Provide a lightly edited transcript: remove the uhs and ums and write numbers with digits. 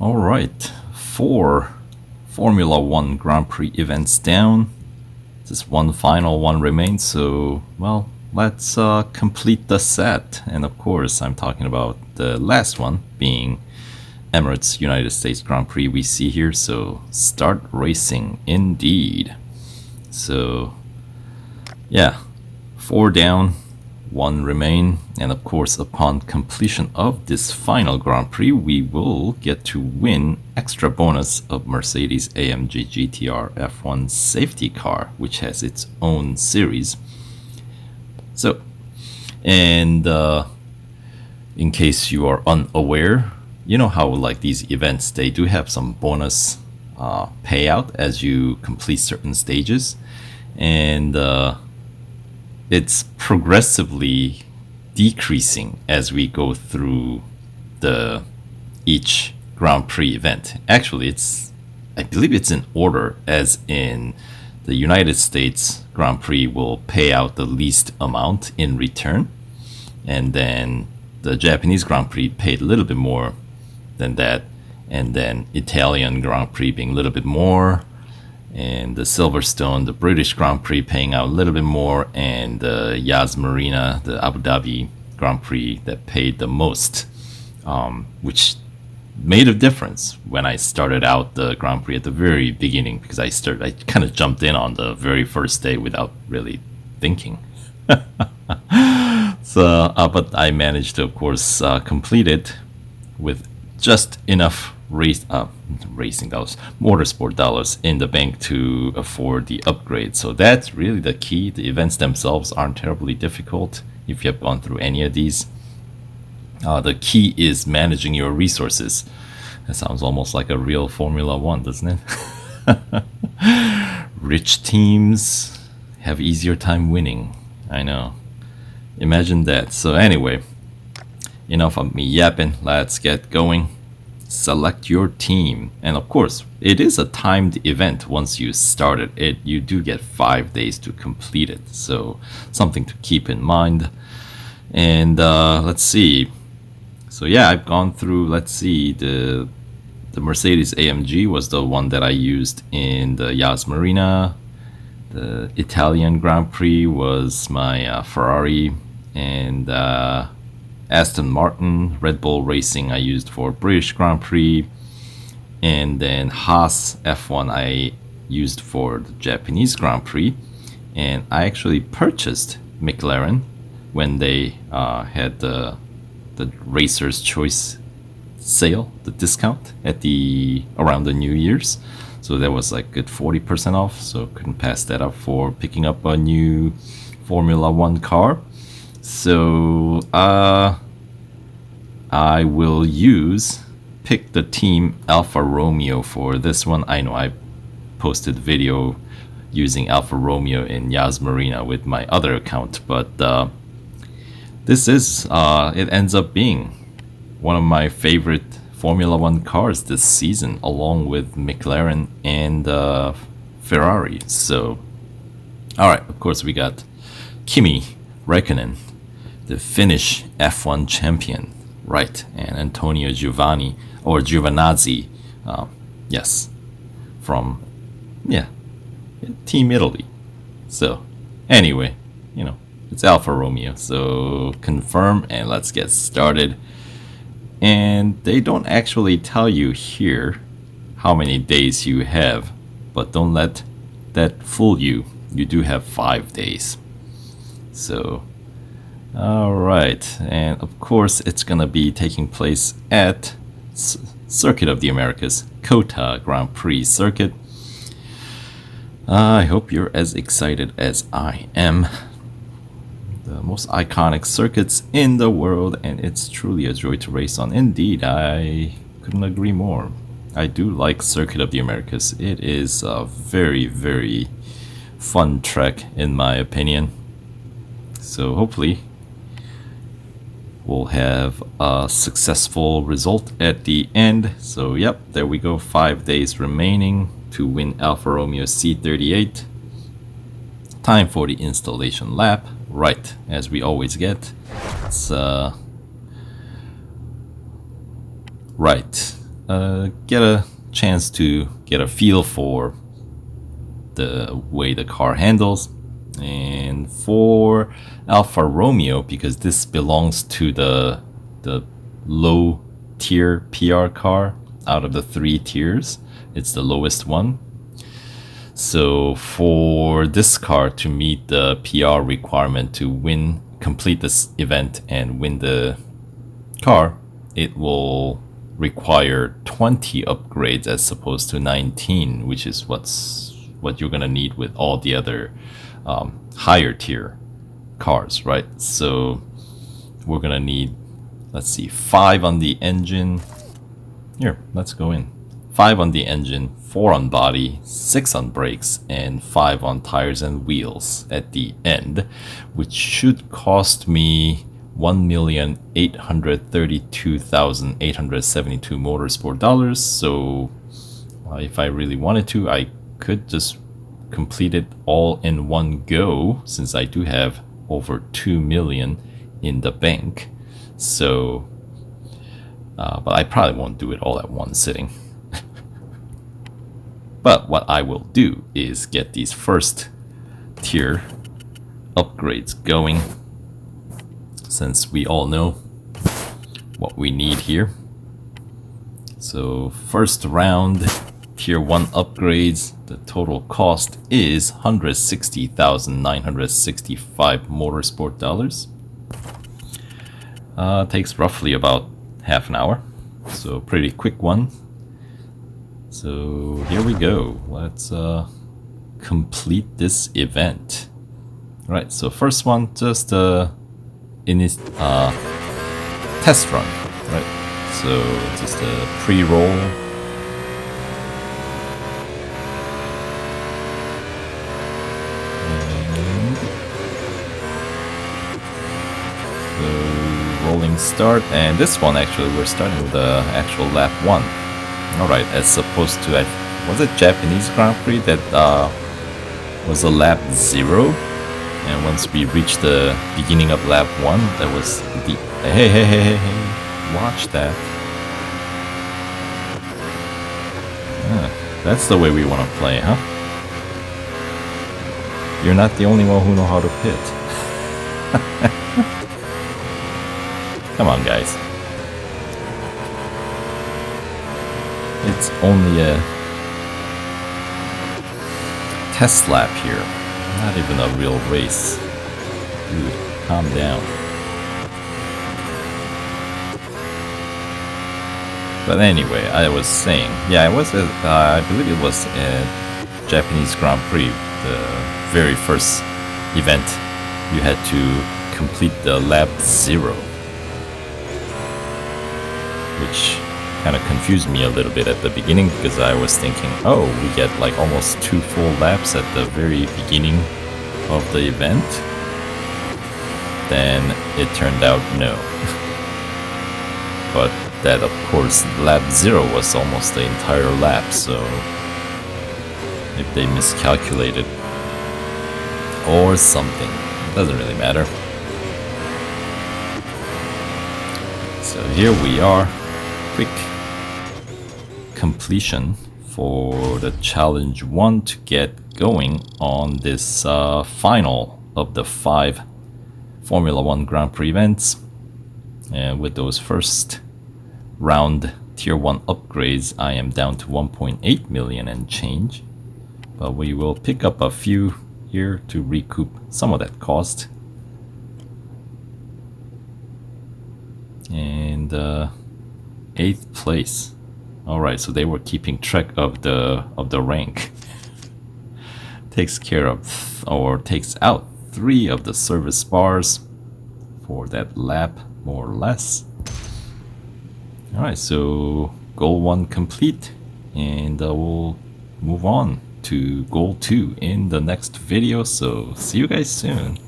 All right, 4 Formula 1 Grand Prix events down. Just one final one remains, so, well, let's complete the set. And of course, I'm talking about the last one being Emirates United States Grand Prix we see here, so start racing indeed. So, yeah, 4 down, 1 remain, and of course upon completion of this final Grand Prix we will get to win extra bonus of Mercedes AMG GTR F1 safety car, which has its own series. So, and in case you are unaware, you know how like these events, they do have some bonus payout as you complete certain stages, and it's progressively decreasing as we go through each Grand Prix event. Actually, I believe it's in order, as in the United States Grand Prix will pay out the least amount in return, and then the Japanese Grand Prix paid a little bit more than that, and then Italian Grand Prix being a little bit more, and the Silverstone, the British Grand Prix, paying out a little bit more, and the Yas Marina, the Abu Dhabi Grand Prix, that paid the most, which made a difference when I started out the Grand Prix at the very beginning, because I kind of jumped in on the very first day without really thinking. So, but I managed to, of course, complete it with just enough racing dollars, motorsport dollars in the bank to afford the upgrade. So that's really the key. The events themselves aren't terribly difficult if you have gone through any of these. The key is managing your resources. That sounds almost like a real Formula 1, doesn't it? Rich teams have easier time winning. I know. Imagine that. So anyway, enough of me yapping. Let's get going. Select your team, and of course it is a timed event. Once you start it, you do get 5 days to complete it, so something to keep in mind. And let's see, so yeah, I've gone through, let's see, the Mercedes AMG was the one that I used in the Yas Marina. The Italian Grand Prix was my Ferrari, and Aston Martin, Red Bull Racing I used for British Grand Prix, and then Haas F1 I used for the Japanese Grand Prix. And I actually purchased McLaren when they had the Racer's Choice sale, the discount at around the New Year's. So that was like good 40% off, so couldn't pass that up for picking up a new Formula 1 car. So I will pick the team Alfa Romeo for this one. I know I posted video using Alfa Romeo in Yas Marina with my other account, but this is, it ends up being one of my favorite Formula 1 cars this season, along with McLaren and Ferrari. So, alright, of course we got Kimi Räikkönen, the Finnish F1 champion, right, and Antonio Giovinazzi, yes, from, yeah, Team Italy. So, anyway, it's Alfa Romeo, so confirm and let's get started. And they don't actually tell you here how many days you have, but don't let that fool you. You do have 5 days. So, alright, and of course it's gonna be taking place at Circuit of the Americas, COTA Grand Prix circuit. I hope you're as excited as I am. The most iconic circuits in the world, and it's truly a joy to race on. Indeed, I couldn't agree more. I do like Circuit of the Americas. It is a very, very fun track in my opinion. So hopefully we'll have a successful result at the end. So yep, there we go, 5 days remaining to win Alfa Romeo C38. Time for the installation lap. Right, as we always get. It's right. get a chance to get a feel for the way the car handles. And for Alfa Romeo, because this belongs to the low tier PR car out of the 3 tiers, it's the lowest one. So for this car to meet the PR requirement to complete this event and win the car, it will require 20 upgrades as opposed to 19, which is what you're gonna need with all the other higher tier cars, right? So we're gonna need, let's see, 5 on the engine. Here, let's go in. 5 on the engine, 4 on body, 6 on brakes, and 5 on tires and wheels at the end, which should cost me 1,832,872 motorsport dollars. So if I really wanted to, I could just complete it all in one go, since I do have over 2 million in the bank. So but I probably won't do it all at one sitting. But what I will do is get these first tier upgrades going, since we all know what we need here. So first round, tier 1 upgrades, the total cost is 160,965 motorsport dollars. Takes roughly about half an hour, so pretty quick one. So here we go. Let's complete this event. All right, so first one, just test run, right? So just a pre-roll. So rolling start, and this one actually we're starting with the actual lap 1. Alright, as opposed to, was it Japanese Grand Prix that was a lap 0? And once we reached the beginning of lap 1, that was the... Hey, watch that. That's the way we want to play, huh? You're not the only one who know how to pit. Come on, guys. It's only a test lap here, not even a real race. Dude, calm down. But anyway, I was saying, yeah, it was I believe it was a Japanese Grand Prix, the very first event. You had to complete the lap 0, which kind of confused me a little bit at the beginning, because I was thinking, oh, we get like almost 2 full laps at the very beginning of the event. Then it turned out no. But that, of course, lap 0 was almost the entire lap, so if they miscalculated or something, it doesn't really matter. So here we are, quick completion for the challenge 1 to get going on this final of the 5 Formula 1 Grand Prix events. And with those first round tier 1 upgrades, I am down to 1.8 million and change, but we will pick up a few here to recoup some of that cost. And 8th place. Alright, so they were keeping track of the rank. Takes care of, or takes out 3 of the service bars for that lap, more or less. Alright, so goal 1 complete, and we'll move on to goal 2 in the next video, so see you guys soon.